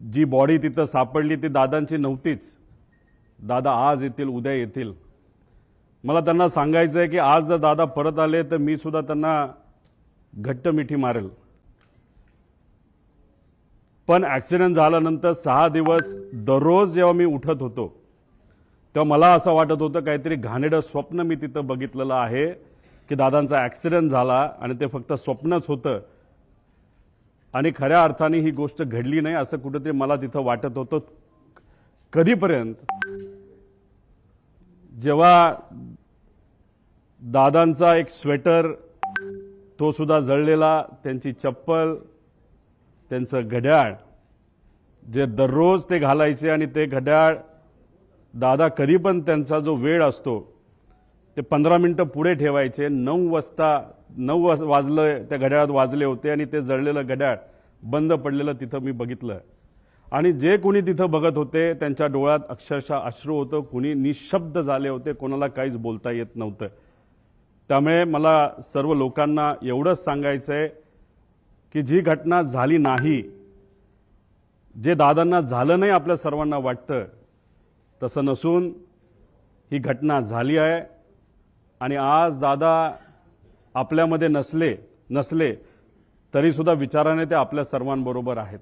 जी body तिथं सापडली ती दादांची नव्हतीच. दादा आज येतील, उद्या येतील. मला त्यांना सांगायचं आहे की आज जर दादा परत आले तर मी सुद्धा त्यांना घट्ट मिठी मारेल. पण ॲक्सिडेंट झाल्यानंतर 6 दिवस दररोज जेव्हा मी उठत होतो तेव्हा मला असं वाटत होतं काहीतरी घाणेरडं स्वप्न मी तिथं बघितलेलं आहे की दादांचा ॲक्सिडेंट झाला आणि ते फक्त स्वप्नच होतं आणि खऱ्या अर्थाने ही गोष्ट घडली नाही असं कुठेतरी मला तिथं वाटत होतं. कधीपर्यंत जेव्हा दादांचा एक स्वेटर तो सुद्धा जळलेला, त्यांची चप्पल, त्यांचं घड्याळ जे दररोज ते घालायचे आणि ते घड्याळ दादा कधी पण त्यांचा जो वेळ असतो ते 15 मिनिटं पुढे ठेवायचे. 9 वाजलं त्या घड्याळात वाजले होते आणि ते जळलेलं घड्याळ बंद पडलेलं तिथं मी बघितलं. आणि जे कोणी तिथं बघत होते त्यांच्या डोळ्यात अक्षरशः अश्रू होतं. कोणी निशब्द झाले होते, कोणाला काहीच बोलता येत नव्हतं. त्यामुळे मला सर्व लोकांना एवढंच सांगायचं आहे की जी घटना झाली नाही, जे दादांना झालं नाही आपल्या सर्वांना वाटतं तसं नसून ही घटना झाली आहे. आणि आज दादा आपल्यामध्ये नसले तरी सुद्धा विचाराने ते आपल्या सर्वांबरोबर आहेत.